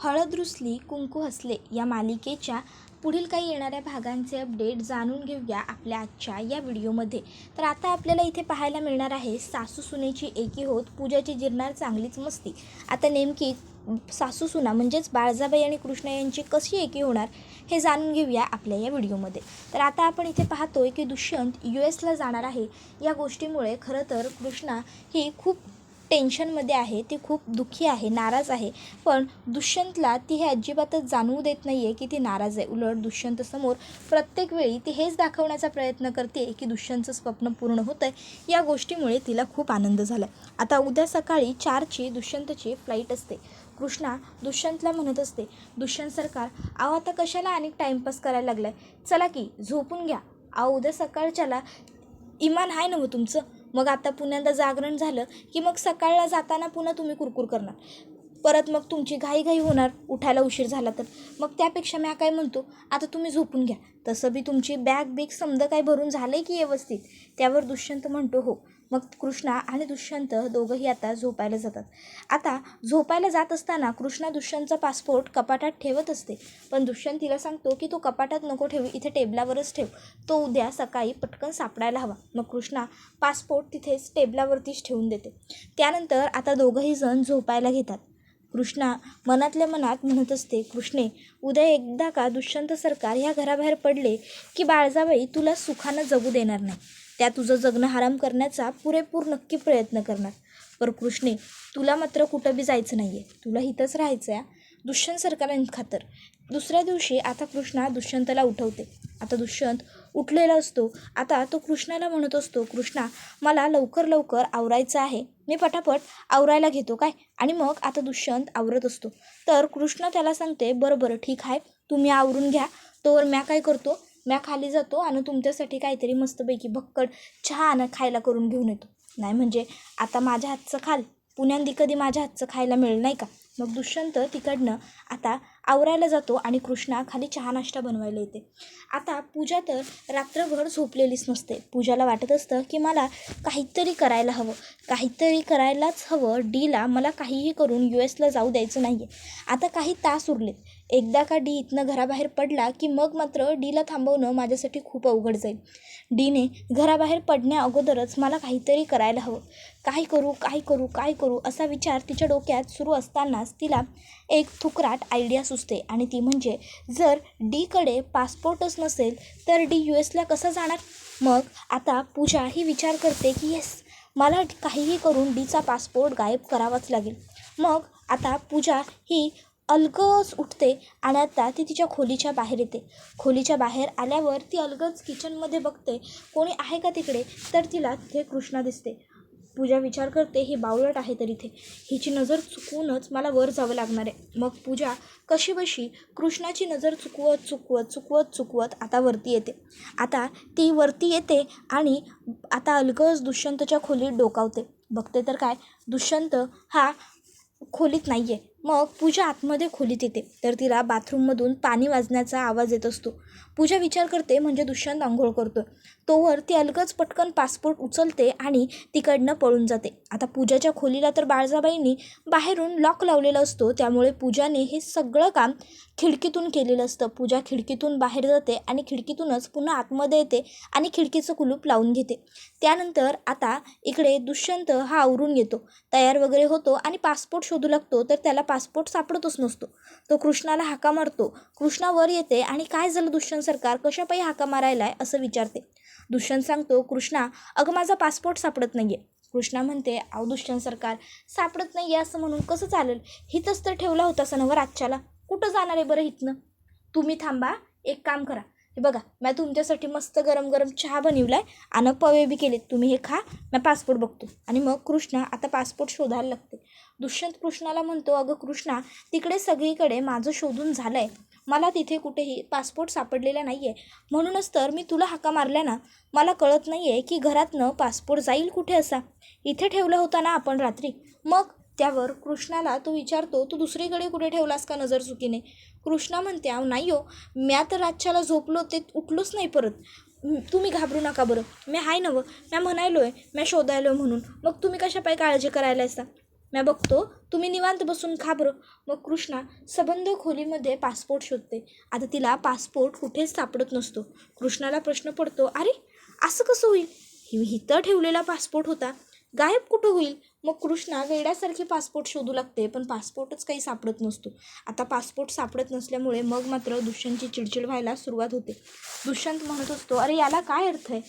हळद रुसली कुंकू हसले या मालिकेच्या पुढील काही येणाऱ्या भागांचे अपडेट जाणून घेऊया आपल्या आजच्या या व्हिडिओमध्ये. तर आता आपल्याला इथे पाहायला मिळणार आहे सासू सुनेची एकी होत पूजाची जिरणार चांगलीच मस्ती. आता नेमकी सासू सुना म्हणजेच बाळजाबाई आणि कृष्णा यांची कशी एकी होणार हे जाणून घेऊया आपल्या या व्हिडिओमध्ये. तर आता आपण इथे पाहतोय की दुष्यंत US ला जाणार आहे. या गोष्टीमुळे खरं तर कृष्णा ही खूप टेन्शनमध्ये आहे, ती खूप दुःखी आहे, नाराज आहे. पण दुष्यंतला ती हे अजिबातच जाणवू देत नाही आहे की ती नाराज आहे. उलट दुष्यंतसमोर प्रत्येक वेळी ती हेच दाखवण्याचा प्रयत्न करते की दुष्यंतचं स्वप्न पूर्ण होतं आहे. या गोष्टीमुळे तिला खूप आनंद झाला. आता उद्या सकाळी 4ची दुष्यंतची फ्लाईट असते. कृष्णा दुष्यंतला म्हणत असते, दुष्यंत सरकार अहो आता कशाला अनेक टाईमपास करायला लागलाय, चला की झोपून घ्या. अहो उद्या सकाळच्याला इमान आहे ना हो तुमचं. मग आता पुन्यांदा जागरण झालं की मग सकाळला जाताना पुन्हा तुम्ही कुरकुर करणार, परत मग तुमची घाईघाई होणार उठायला उशीर झाला तर. मग त्यापेक्षा मी काय म्हणतो, आता तुम्ही झोपून घ्या. तसं बी तुमची बॅग बिग समजा काय भरून झालं आहे की व्यवस्थित. त्यावर दुष्यंत म्हणतो हो. मग कृष्णा आणि दुष्यंत दोघंही आता झोपायला जातात. आता झोपायला जात असताना कृष्णा दुष्यंतचा पासपोर्ट कपाटात ठेवत असते. पण दुष्यंत तिला सांगतो की तो कपाटात नको ठेवू, इथे टेबलावरच ठेव, तो उद्या सकाळी पटकन सापडायला हवा. मग कृष्णा पासपोर्ट तिथेच टेबलावरतीच ठेवून देते. त्यानंतर आता दोघंही जण झोपायला घेतात. कृष्णा मनातल्या मनात म्हणत असते, कृष्णे उद्या एकदा का दुष्यंत सरकार ह्या घराबाहेर पडले की बाळजाबाई तुला सुखानं जगू देणार नाही. त्या तुझं जगणं हराम करण्याचा पुरेपूर नक्की प्रयत्न करणार. पर कृष्णे तुला मात्र कुठं बी जायचं नाही आहे, तुला इथंच राहायचं आहे दुष्यंत सरकारांखातर. दुसऱ्या दिवशी आता कृष्णा दुष्यंतला उठवते. आता दुष्यंत उठलेला असतो. आता तो कृष्णाला म्हणत असतो, कृष्णा मला लवकर लवकर आवरायचं आहे, मी पटापट आवरायला घेतो काय. आणि मग आता दुष्यंत आवरत असतो. तर कृष्णा त्याला सांगते, बरं बरं ठीक आहे, तुम्ही आवरून घ्या, तोवर म्या काय करतो, म्या खाली जातो आणि तुमच्यासाठी काहीतरी मस्तपैकी भक्कड चहा खायला करून घेऊन येतो. नाही म्हणजे आता माझ्या हातचं खाल, पुण्यांदी कधी माझ्या हातचं खायला मिळेल नाही का. मग दुष्यंत तिकडनं आता आवरायला जातो आणि कृष्णा खाली चहा नाश्ता बनवायला येते. आता पूजा तर रात्रभर झोपलेलीच नसते. पूजाला वाटत असतं की मला काहीतरी करायला हवं, काहीतरी करायलाच हवं. डीला मला काहीही करून US ला जाऊ द्यायचं नाही आहे. आता काही तास उरलेत. एकदा का डी इथनं घराबाहेर पडला की मग मात्र डीला थांबवणं माझ्यासाठी खूप अवघड जाईल. डीने घराबाहेर पडण्या अगोदरच मला काहीतरी करायला हवं. काय करू काय करू काय करू असा विचार तिच्या डोक्यात सुरू असतानाच तिला एक फुकराट आयडिया सुचते. आणि ती म्हणजे जर डीकडे पासपोर्टच नसेल तर डी US ला कसा जाणार. मग आता पूजा ही विचार करते की येस, मला काहीही करून डीचा पासपोर्ट गायब करावाच लागेल. मग आता पूजा ही अलगद उठते आणि आता ती तिच्या खोलीच्या बाहेर येते. खोलीच्या बाहेर आल्यावर ती अलगद किचनमध्ये बघते कोणी आहे का तिकडे. तर तिला तिथे कृष्णा दिसते. पूजा विचार करते, ही बावळट आहे तर इथे हिची नजर चुकवूनच मला वर जावं लागणार आहे. मग पूजा कशीबशी कृष्णाची नजर चुकवत चुकवत चुकवत चुकवत आता वरती येते. आता ती वरती येते आणि आता अलगद दुष्यंतच्या खोलीत डोकावते. बघते तर काय, दुष्यंत हा खोलीत नाही आहे. मग पूजा आतमध्ये खोलीत येते तर तिला बाथरूममधून पाणी वाजण्याचा आवाज येत असतो. पूजा विचार करते म्हणजे दुष्यंत आंघोळ करतो. तोवर ती अलगद पटकन पासपोर्ट उचलते आणि तिकडनं पळून जाते. आता पूजाच्या खोलीला तर बाळजाबाईंनी बाहेरून लॉक लावलेला असतो, त्यामुळे पूजाने हे सगळं काम खिडकीतून केलेलं असतं. पूजा खिडकीतून बाहेर जाते आणि खिडकीतूनच पुन्हा आतमध्ये येते आणि खिडकीचं कुलूप लावून घेते. त्यानंतर आता इकडे दुष्यंत हा आवरून येतो, तयार वगैरे होतो आणि पासपोर्ट शोधू लागतो. तर त्याला पासपोर्ट सापडतच नसतो. तो कृष्णाला हाका मारतो. कृष्णा वर येते आणि काय झालं दुष्यंत सरकार, कशापायी हाका मारायलाय असं विचारते. दुष्यंत सांगतो, कृष्णा अगं माझा पासपोर्ट सापडत नाही आहे. कृष्णा म्हणते, अहो दुष्यंत सरकार सापडत नाही आहे असं म्हणून कसं चालेल, हिथंच तर ठेवला होता सनवर आजच्याला, कुठं जाणार आहे बरं हिथनं. तुम्ही थांबा, एक काम करा, हे बघा मी तुमच्यासाठी मस्त गरम गरम चहा बनवलाय आणि पवे बी केलेत, तुम्ही हे खा, मी पासपोर्ट बघतो. आणि मग कृष्णा आता पासपोर्ट शोधायला लागते. दुष्यंत कृष्णाला म्हणतो, अगं कृष्णा तिकडे सगळीकडे माझं शोधून झालं आहे, मला तिथे कुठेही पासपोर्ट सापडलेला नाही आहे. म्हणूनच तर मी तुला हाका मारल्या ना. मला कळत नाही आहे की घरातनं पासपोर्ट जाईल कुठे असा, इथे ठेवला होता ना आपण रात्री. मग त्यावर कृष्णाला तो विचारतो, तू दुसरीकडे कुठे ठेवलास का नजर चुकीने. कृष्णा म्हणते, अहो नाही हो, म्या तर रातच्याला झोपलो ते उठलोच नाही परत. तुम्ही घाबरू नका बरं, मी हाय नवं, म्या म्हणायलो आहे म्या शोधायलो म्हणून, मग तुम्ही कशा पाय काळजी करायला असता. मी बघतो, तुम्ही निवांत बसून खा बरं. मग कृष्णा सबंध खोलीमध्ये पासपोर्ट शोधते. आता तिला पासपोर्ट कुठेच सापडत नसतो. कृष्णाला प्रश्न पडतो, अरे असं कसं होईल? इथं ठेवलेला पासपोर्ट होता, गायब कुठं होईल? मग कृष्णा वेड्यासारखी पासपोर्ट शोधू लागते, पण पासपोर्टच काही सापडत नसतो. आता पासपोर्ट सापडत नसल्यामुळे मग मात्र दुष्यंतची चिडचिड व्हायला सुरुवात होते. दुष्यंत म्हणत असतो, अरे याला काय अर्थ आहे?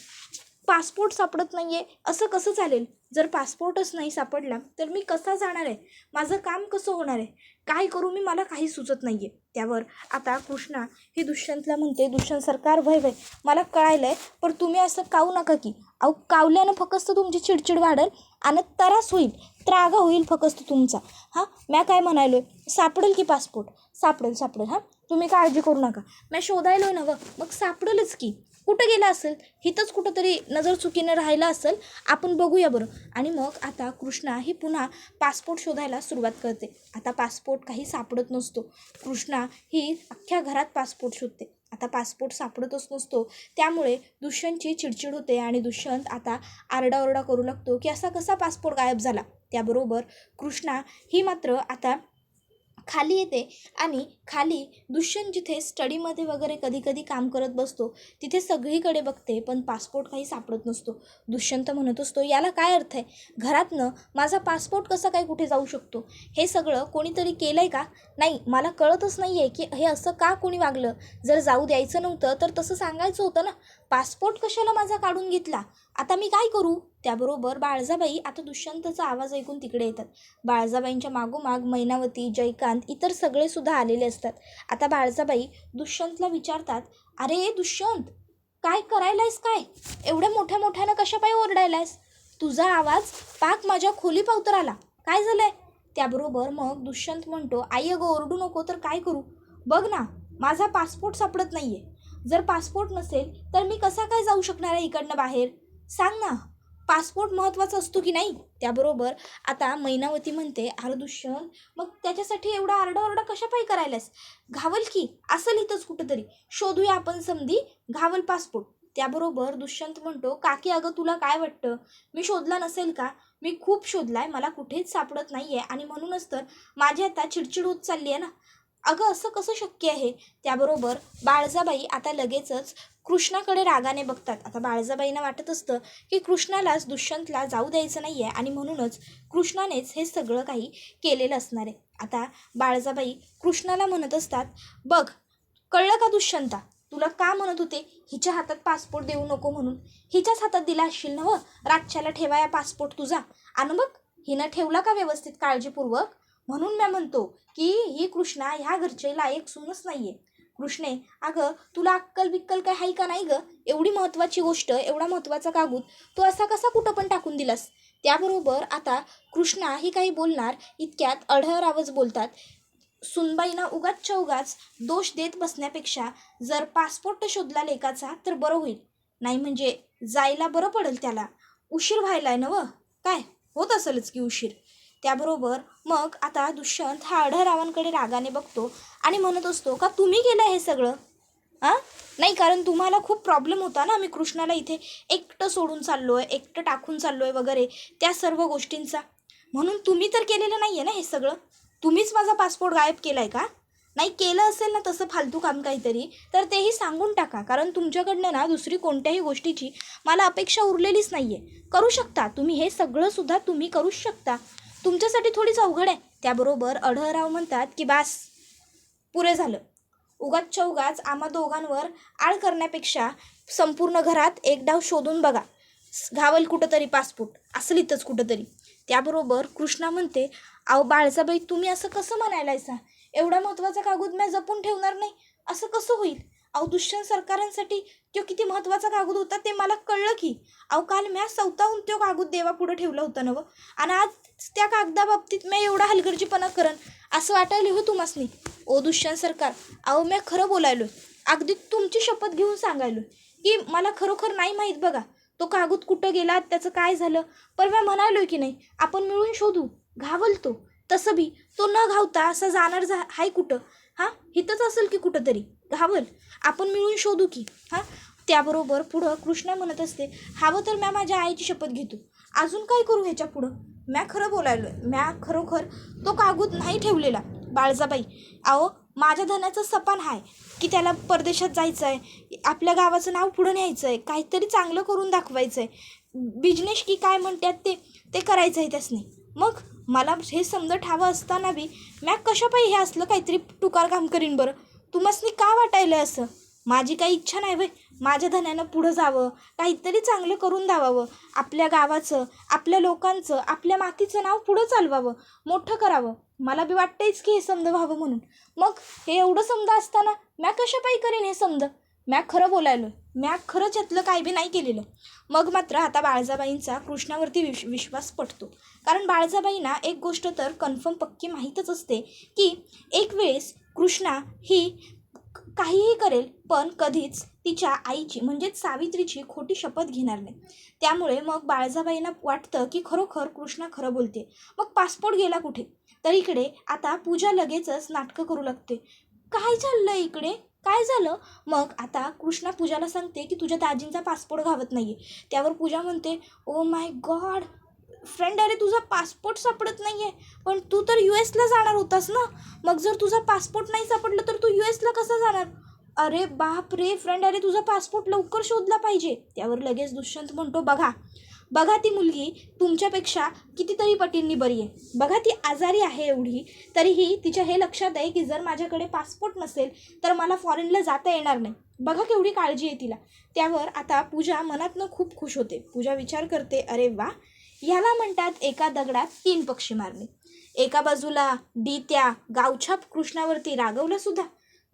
पासपोर्ट सापडत नाही आहे असं कसं चालेल? जर पासपोर्टच नाही सापडला तर मी कसा जाणार आहे? माझं काम कसं होणार आहे? काय करू मी? मला काही सुचत नाही आहे. त्यावर आता कृष्णा ही दुष्यंतला म्हणते, दुष्यंत सरकार वय वय मला कळायलं आहे, पण तुम्ही असं कावू नका की. अहो कावल्यानं फक्त तुमची चिडचिड वाढेल आणि त्रास होईल, त्रागा होईल फक्त तुमचा. हां, म्या काय म्हणालो आहे, सापडेल की पासपोर्ट? सापडेल सापडेल, हां तुम्ही काळजी करू नका. म्या शोधायलो आहे ना, मग सापडेलच की. कुठं गेला असेल? हिथंच कुठंतरी नजर चुकीनं राहिला असेल, आपण बघूया बरं. आणि मग आता कृष्णा ही पुन्हा पासपोर्ट शोधायला सुरुवात करते. आता पासपोर्ट काही सापडत नसतो. कृष्णा ही अख्ख्या घरात पासपोर्ट शोधते. आता पासपोर्ट सापडतच नसतो, त्यामुळे दुष्यंतची चिडचिड होते आणि दुष्यंत आता आरडाओरडा करू लागतो की असा कसा पासपोर्ट गायब झाला. त्याबरोबर कृष्णा ही मात्र आता खाली येते आणि खाली दुष्यंत जिथे स्टडीमध्ये वगैरे कधी कधी काम करत बसतो तिथे सगळीकडे बघते, पण पासपोर्ट काही सापडत नसतो. दुष्यंत म्हणत असतो, याला काय अर्थ आहे? घरातनं माझा पासपोर्ट कसा काय कुठे जाऊ शकतो? हे सगळं कोणीतरी केलं आहे का? नाही, मला कळतच नाही आहे की हे असं का कोणी वागलं. जर जाऊ द्यायचं नव्हतं तर तसं सांगायचं होतं ना. पासपोर्ट कशाला माझा काढून घेतला? आता मी काय करू? त्याबरोबर बाळजाबाई आता दुष्यंतचा आवाज ऐकून तिकडे येतात. बाळजाबाईंच्या मागोमाग मैनावती, जयकांत, इतर सगळे सुद्धा आलेले असतात. आता बाळजाबाई दुष्यंतला विचारतात, अरे दुष्यंत काय करायलायस? काय एवढ्या मोठ्या मोठ्यानं कशा पाय ओरडायलायस? तुझा आवाज पाक माझ्या खोली पावतर आला, काय झालंय? त्याबरोबर मग दुष्यंत म्हणतो, आई अगं ओरडू नको तर काय करू? बघ ना, माझा पासपोर्ट सापडत नाहीये. जर पासपोर्ट नसेल तर मी कसा काय जाऊ शकणार आहे इकडनं बाहेर? सांग ना, पासपोर्ट महत्त्वाचा असतो की नाही? त्याबरोबर आता मैनावती म्हणते, अरे दुष्यंत मग त्याच्यासाठी एवढा आरडाओरडा कशा पायी करायलास? घावल की, असं इथंच कुठंतरी शोधूया आपण समधी, घावल पासपोर्ट. त्याबरोबर दुष्यंत म्हणतो, काकी अगं तुला काय वाटतं, मी शोधला नसेल का? मी खूप शोधलाय, मला कुठेच सापडत नाही आहे आणि म्हणूनच तर माझी आता चिडचिड होत चालली आहे ना. अगं असं कसं शक्य आहे? त्याबरोबर बाळजाबाई आता लगेचच कृष्णाकडे रागाने बघतात. आता बाळजाबाईंना वाटत असतं की कृष्णालाच दुष्यंतला जाऊ द्यायचं नाही आहे आणि म्हणूनच कृष्णानेच हे सगळं काही केलेलं असणार आहे. आता बाळजाबाई कृष्णाला म्हणत असतात, बघ कळलं का दुष्यंता, तुला का म्हणत होते हिच्या हातात पासपोर्ट देऊ नको म्हणून? हिच्याच हातात दिला असशील ना रातच्याला ठेवाया पासपोर्ट तुझा. आणि बघ हिनं ठेवला का व्यवस्थित काळजीपूर्वक? म्हणून मी म्हणतो की ही कृष्णा ह्या घरचे लायक सूनच नाही आहे. कृष्णे, अगं तुला अक्कल बिक्कल काय आहे का नाही गं? एवढी महत्त्वाची गोष्ट, एवढा महत्त्वाचा कागद तू असा कसा कुठं पण टाकून दिलास? त्याबरोबर आता कृष्णा ही काही बोलणार इतक्यात अढळरावच बोलतात, सुनबाईंना उगाचच्या उगाच दोष देत बसण्यापेक्षा जर पासपोर्ट शोधला लेकाचा तर बरं होईल. नाही म्हणजे जायला बरं पडेल त्याला. उशीर व्हायलाय ना व काय होत असेलच की उशीर. त्याबरोबर मग आता दुष्यंत हा अढळरावांकडे रागाने बघतो आणि म्हणत असतो, का तुम्ही केलं हे सगळं? हां, नाही कारण तुम्हाला खूप प्रॉब्लेम होता ना, मी कृष्णाला इथे एकटं सोडून चाललो आहे, एकटं टाकून चाललो आहे वगैरे त्या सर्व गोष्टींचा. म्हणून तुम्ही तर केलेलं नाही आहे ना हे सगळं. तुम्हीच माझा पासपोर्ट गायब केला आहे का? नाही केलं असेल ना तसं फालतू काम काहीतरी तर तेही सांगून टाका, कारण तुमच्याकडनं ना दुसरी कोणत्याही गोष्टीची मला अपेक्षा उरलेलीच नाही आहे. करू शकता तुम्ही हे सगळं सुद्धा, तुम्ही करूच शकता. तुमच्यासाठी थोडीच अवघड आहे. त्याबरोबर अढळराव म्हणतात की बास, पुरे झालं. उगाचच्या उगाच आम्हा दोघांवर आळ करण्यापेक्षा संपूर्ण घरात एक डाव शोधून बघा, घावल कुठंतरी पासपोर्ट, असलीतच कुठंतरी. त्याबरोबर कृष्णा म्हणते, अहो बाळजाबाई तुम्ही असं कसं म्हणायलायसा? एवढा महत्त्वाचा कागद मी जपून ठेवणार नाही असं कसं होईल? अहो दुष्यंत सरकारांसाठी तो किती महत्त्वाचा कागद होता ते मला कळलं की. अहो काल म्या स्वतःहून तो कागद देवापुढं ठेवला होता ना व, आणि आज त्या कागदाबाबतीत मी एवढा हलगर्जीपणा करन असं वाटायला हो तुम्हासनी? ओ दुष्यंत सरकार, अहो मी खरं बोलायलो, अगदी तुमची शपथ घेऊन सांगायलो की मला खरोखर नाही माहीत बघा तो कागद कुठं गेला, त्याचं काय झालं. पण मी म्हणालोय की नाही आपण मिळून शोधू, घावल तो. तसं बी तो न घावता असं जाणार हाय कुठं? हां, हिथंच असेल की कुठंतरी, घावल. आपण मिळून शोधू की. हां, त्याबरोबर पुढं कृष्णा म्हणत असते, हवं तर मी माझ्या आईची शपथ घेतो, अजून काय करू ह्याच्या पुढं? म्या खरं बोलायलो आहे, म्या खरोखर तो कागद नाही ठेवलेला. बाळजाबाई, अहो माझ्या धनाचं सपान आहे की त्याला परदेशात जायचं आहे, आपल्या गावाचं नाव पुढं न्यायचं आहे, काहीतरी चांगलं करून दाखवायचं आहे, बिजनेस की काय म्हणतात ते ते करायचं आहे त्यासनी. मग मला हे समजा ठावं असताना बी म्या कशा पाहिजे हे असलं काहीतरी टुकार काम करीन बरं. तुम्हासनी का वाटायलं असं? माझी काही इच्छा नाही बाई, माझ्या धन्यानं पुढं जावं, काहीतरी चांगलं करून दावावं, आपल्या गावाचं, आपल्या लोकांचं, आपल्या मातीचं नाव पुढं चालवावं, मोठं करावं. मला बी वाटतंयच की हे समज व्हावं म्हणून. मग हे एवढं समजा असताना म्या कशा पायी करीन हे समज? म्या खरं बोलायलो, म्या खरंच यातलं काय बी नाही केलेलं. मग मात्र आता बाळजाबाईंचा कृष्णावरती विश्वास पटतो. कारण बाळजाबाईंना एक गोष्ट तर कन्फर्म पक्की माहीतच असते की एक वेळेस कृष्णा ही काहीही करेल पण कधीच तिच्या आईची म्हणजेच सावित्रीची खोटी शपथ घेणार नाही. त्यामुळे मग बाळजाबाईंना वाटतं की खरोखर कृष्णा खरं बोलते. मग पासपोर्ट गेला कुठे? तर इकडे आता पूजा लगेचच नाटकं करू लागते. काय चाललं इकडे? काय झालं? मग आता कृष्णा पूजाला सांगते की तुझ्या दाजींचा पासपोर्ट घावत नाही आहे. त्यावर पूजा म्हणते, ओ माय गॉड फ्रेंड, अरे तुझा पासपोर्ट सापडत नाही आहे, पण तू तर US ला जाणार होतास ना, मग जर तुझा पासपोर्ट नाही सापडलं तर तू US ला कसा जाणार? अरे बाप रे फ्रेंड, अरे तुझा पासपोर्ट लवकर शोधला पाहिजे. त्यावर लगेच दुष्यंत म्हणतो, बघा बघा ती मुलगी तुमच्यापेक्षा कितीतरी पटींनी बरी आहे. बघा ती आजारी आहे एवढी, तरीही तिच्या हे लक्षात आहे की जर माझ्याकडे पासपोर्ट नसेल तर मला फॉरेनला जाता येणार नाही. बघा केवढी काळजी आहे तिला. त्यावर आता पूजा मनातनं खूप खुश होते. पूजा विचार करते, अरे वा, ह्याला म्हणतात एका दगडात 3 पक्षी मारणे. एका बाजूला डी त्या गावछाप कृष्णावरती रागवला सुद्धा,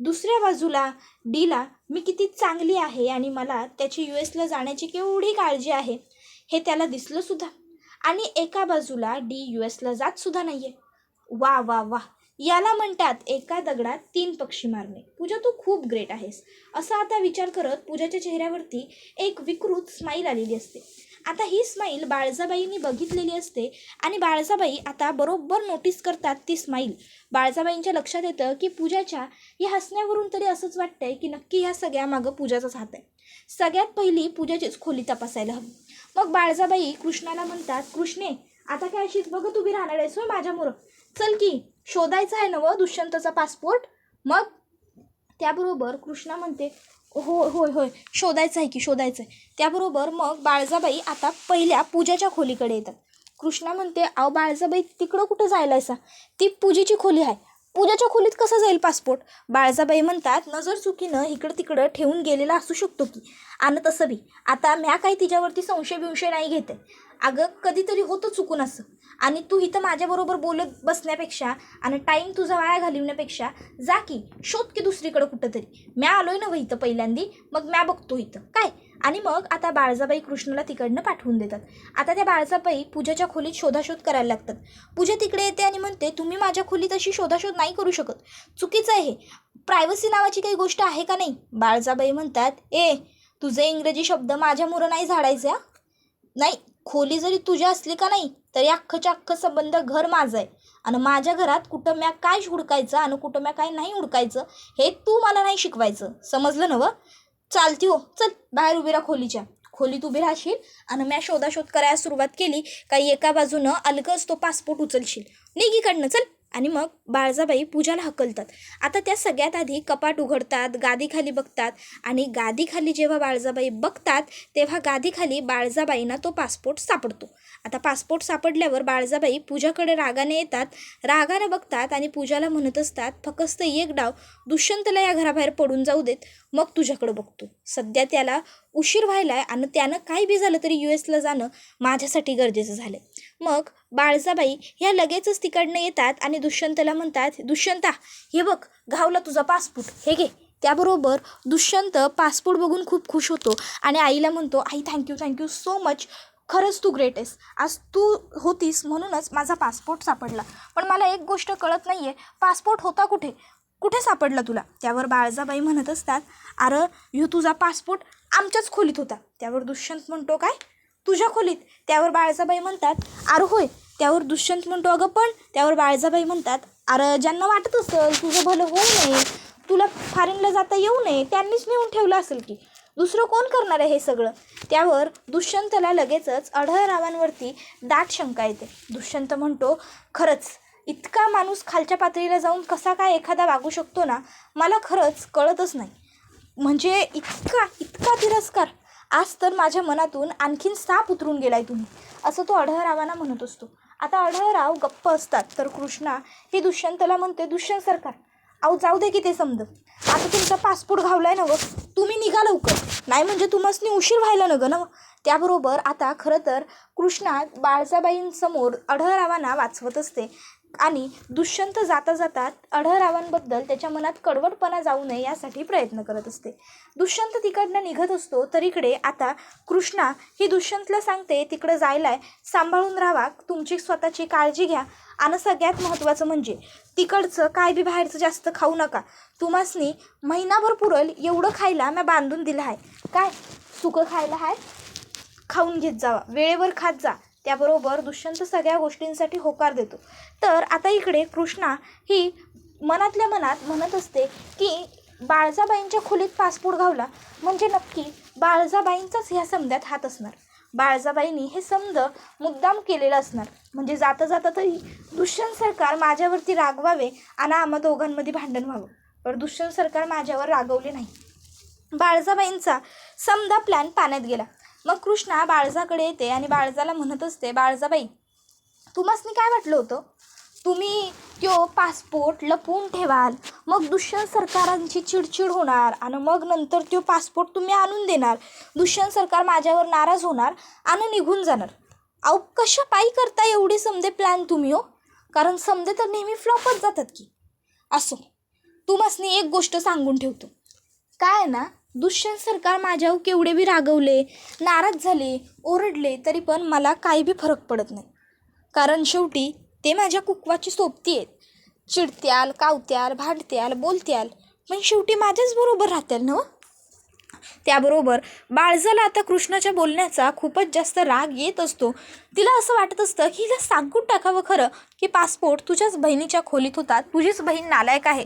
दुसऱ्या बाजूला डीला मी किती चांगली आहे आणि मला त्याची US ला जाण्याची केवढी काळजी आहे हे त्याला दिसलं सुद्धा, आणि एका बाजूला डी US ला जात सुद्धा नाही आहे. वा वा वा, याला म्हणतात एका दगडात 3 पक्षी मारणे. पूजा तू खूप ग्रेट आहेस, असा आता विचार करत पूजाच्या चेहऱ्यावरती एक विकृत स्माईल आलेली असते. आता ही स्माईल बाळजाबाईंनी बघितलेली असते आणि बाळजाबाई आता बरोबर नोटीस करतात ती स्माईल. बाळजाबाईंच्या लक्षात येतं की पूजाच्या या हसण्यावरून तरी असंच वाटतंय की नक्की ह्या सगळ्या मागं पूजाचाच हात आहे. सगळ्यात पहिली पूजाचीच खोली तपासायला हवी. मग बाळजाबाई कृष्णाला म्हणतात, कृष्णे आता काय अशीच बघत उभी राहणार आहेस होय माझ्यामुळं? चल की शोधायचं आहे ना व दुष्यंतचा पासपोर्ट. मग त्याबरोबर कृष्णा म्हणते, होय होय होय शोधायचं आहे की शोधायचं आहे. त्याबरोबर मग बाळजाबाई आता पहिल्या पूजाच्या खोलीकडे येतात. कृष्णा म्हणते, अहो बाळजाबाई तिकडं कुठं जायलायसा? ती पूजेची खोली आहे, पूजाच्या खोलीत कसं जाईल पासपोर्ट? बाळजाबाई म्हणतात, नजर चुकीनं इकडं तिकडं ठेवून गेलेला असू शकतो की, आणि तसं बी आता म्या काही तिच्यावरती संशय बिंशय नाही घेते. अगं कधीतरी होतं चुकून असं, आणि तू इथं माझ्याबरोबर बोलत बसण्यापेक्षा आणि टाईम तुझा वाया घालवण्यापेक्षा जा की शोध की दुसरीकडं कुठं तरी. म्या आलोय ना इथं पहिल्यांदी, मग म्या बघतो इथं काय. आणि मग आता बाळजाबाई कृष्णाला तिकडनं पाठवून देतात. आता त्या बाळजाबाई पूजाच्या खोलीत शोधाशोध करायला लागतात. पूजा तिकडे येते आणि म्हणते, तुम्ही माझ्या खोलीत अशी शोधाशोध नाही करू शकत, चुकीचं आहे हे, प्रायव्हसी नावाची काही गोष्ट आहे का नाही? बाळजाबाई म्हणतात, तुझे इंग्रजी शब्द माझ्यामुळं नाही झाडायचे. नाही, खोली जरी तुझ्या असली का नाही तरी अख्खच्या अख्खं संबंध घर माझं आहे, आणि माझ्या घरात कुठं म्या काय हुडकायचं आणि कुठं म्या काय नाही हुडकायचं हे तू मला नाही शिकवायचं, समजलं नवं? चालती हो, चल बाहेर उभी राहा खोलीच्या. खोलीत उभी राहशील आणि म्या शोधाशोध करायला सुरुवात केली काही एका बाजूनं अलगच तो पासपोर्ट उचलशील, निघ इकडनं चल. आणि मग बाळजाबाई पूजाला हकलतात. आता त्या सगळ्यात आधी कपाट उघडतात, गादीखाली बघतात, आणि गादीखाली जेव्हा बाळजाबाई बघतात तेव्हा गादीखाली बाळजाबाईंना तो पासपोर्ट सापडतो. आता पासपोर्ट सापडल्यावर बाळजाबाई पूजाकडे रागाने येतात, रागाने बघतात आणि पूजाला म्हणत असतात, फक्त एक डाव दुष्यंतला या घराबाहेर पडून जाऊ देत, मग तुझ्याकडं बघतो. सध्या त्याला उशीर व्हायलाय आणि त्यानं काही बी झालं तरी US ला जाणं माझ्यासाठी गरजेचं झालं. मग बाळजाबाई ह्या लगेचच तिकडनं येतात आणि दुष्यंतला म्हणतात, दुष्यंता हे बघ घावला तुझा पासपोर्ट, हे घे. त्याबरोबर दुष्यंत पासपोर्ट बघून खूप खुश होतो आणि आईला म्हणतो, आई थँक्यू सो मच, खरंच तू ग्रेट आहेस, आज तू होतीस म्हणूनच माझा पासपोर्ट सापडला. पण मला एक गोष्ट कळत नाही आहे, पासपोर्ट होता कुठे सापडला तुला? त्यावर बाळजाबाई म्हणत असतात, अरे ह्यो तुझा पासपोर्ट आमच्याच खोलीत होता. त्यावर दुष्यंत म्हणतो, काय तुझ्या खोलीत? त्यावर बाळजाबाई म्हणतात, अरे होय. त्यावर दुष्यंत म्हणतो, अगं पण. त्यावर बाळजाबाई म्हणतात, अरे ज्यांना वाटत असेल तुझं भलं होऊ नये, तुला फॉरेनला जाता येऊ नये, त्यांनीच नेऊन ठेवलं असेल की, दुसरं कोण करणार आहे हे सगळं? त्यावर दुष्यंतला लगेचच अढळरावांवरती दाट शंका येते. दुष्यंत म्हणतो, खरंच इतका माणूस खालच्या पातळीला जाऊन कसा काय एखादा वागू शकतो ना, मला खरंच कळतच नाही. म्हणजे इतका इतका तिरस्कार, आज तर माझ्या मनातून आणखीन साप उतरून गेलाय तुम्ही, असं तो अढळरावांना म्हणत असतो. आता अढळराव गप्प असतात तर कृष्णा ही दुष्यंतला म्हणते, दुष्यंत सरकार, अहो जाऊ दे की ते समज, आता तुमचा पासपोर्ट घावलाय ना, तुम्ही निघा लवकर, नाही म्हणजे तुम्हासनी उशीर व्हायला न ना. त्याबरोबर आता खरं तर कृष्णा बाळजाबाईंसमोर अढळरावांना वाचवत असते आणि दुष्यंत जाता जाता अढळरावांबद्दल त्याच्या मनात कडवटपणा जाऊ नये यासाठी प्रयत्न करत असते. दुष्यंत तिकडनं निघत असतो तर इकडे आता कृष्णा ही दुष्यंतला सांगते, तिकडं जायलाय, सांभाळून राहा, तुमची स्वतःची काळजी घ्या आणि सगळ्यात महत्त्वाचं म्हणजे तिकडचं काय बी बाहेरचं जास्त खाऊ नका, तुम्हासनी महिनाभर पुरल एवढं खायला मी बांधून दिलं आहे, काय सुकं खायला आहे, खाऊन घेत जावा, वेळेवर खात जा. त्याबरोबर दुष्यंत सगळ्या गोष्टींसाठी होकार देतो. तर आता इकडे कृष्णा ही मनातल्या मनात म्हणत असते की बाळजाबाईंच्या खोलीत पासपोर्ट घावला म्हणजे नक्की बाळजाबाईंचाच ह्या समद्यात हात असणार, बाळजाबाईंनी हे समज मुद्दाम केलेलं असणार, म्हणजे जाता जाता तरी दुष्यंत सरकार माझ्यावरती रागवावे आणि आम्हा दोघांमध्ये भांडण व्हावं. पण दुष्यंत सरकार माझ्यावर रागवले नाही, बाळजाबाईंचा समदा प्लॅन पाण्यात गेला. मग कृष्णा बाळजाकडे येते आणि बाळजाला म्हणत असते, बाळजाबाई, तुम्हासनी काय वाटलं होतं, तुम्ही तो पासपोर्ट लपवून ठेवाल, मग दुष्यंत सरकारांची चिडचिड होणार आणि मग नंतर तो पासपोर्ट तुम्ही आणून देणार, दुष्यंत सरकार माझ्यावर नाराज होणार आणि निघून जाणार. अहो कशा पायी करता एवढे समजे प्लॅन तुम्ही हो, कारण समजे तर नेहमी फ्लॉपच जातात की. असो, तुम्हासनी एक गोष्ट सांगून ठेवतो, काय ना, दुष्यंत सरकार माझ्यावर केवढे बी रागवले, नाराज झाले, ओरडले तरी पण मला काही बी फरक पडत नाही, कारण शेवटी ते माझ्या कुकवाची सोबती आहेत, चिडत्याल, कावत्याल, भांडत्याल, बोलत्याल, पण शेवटी माझ्याच बरोबर राहत्याल ना. त्याबरोबर बाळजाला आता कृष्णाच्या बोलण्याचा खूपच जास्त राग येत असतो. तिला असं वाटत असतं की हिला सांगून टाकावं खरं की पासपोर्ट तुझ्याच बहिणीच्या खोलीत होता, तुझीच बहीण नालायक आहे.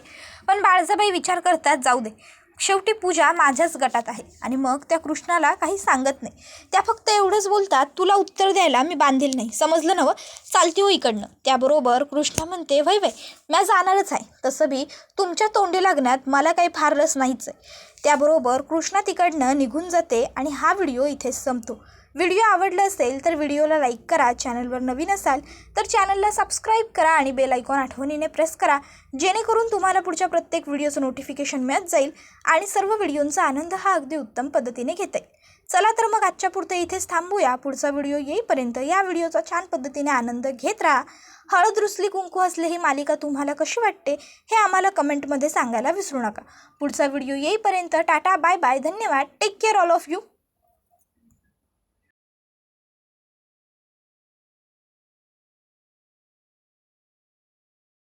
पण बाळजाबाई विचार करतात, जाऊ दे, शेवटी पूजा माझ्याच गटात आहे. आणि मग त्या कृष्णाला काही सांगत नाही, त्या फक्त एवढंच बोलतात, तुला उत्तर द्यायला मी बांधील नाही, समजलं ना, चालती हो इकडनं. त्याबरोबर कृष्णा म्हणते, वय मी जाणारच आहे, तसं बी तुमच्या तोंडी लागण्यात मला काही फार रस नाहीच आहे. त्याबरोबर कृष्णा तिकडनं निघून जाते आणि हा व्हिडिओ इथेच संपतो. व्हिडिओ आवडला असेल तर व्हिडिओला लाईक करा, चॅनलवर नवीन असाल तर चॅनलला सबस्क्राईब करा आणि बेल आयकॉन आठवणीने प्रेस करा, जेणेकरून तुम्हाला पुढच्या प्रत्येक व्हिडिओचं नोटिफिकेशन मिळत जाईल आणि सर्व व्हिडिओंचा आनंद हा अगदी उत्तम पद्धतीने घेता येईल. चला तर मग आजच्या पुरते इथेच थांबूया, पुढचा व्हिडिओ येईपर्यंत या व्हिडिओचा छान पद्धतीने आनंद घेत राहा. हळद रुसली कुंकू हसले ही मालिका तुम्हाला कशी वाटते हे आम्हाला कमेंटमध्ये सांगायला विसरू नका. पुढचा व्हिडिओ येईपर्यंत टाटा, बाय बाय, धन्यवाद, take care all of you.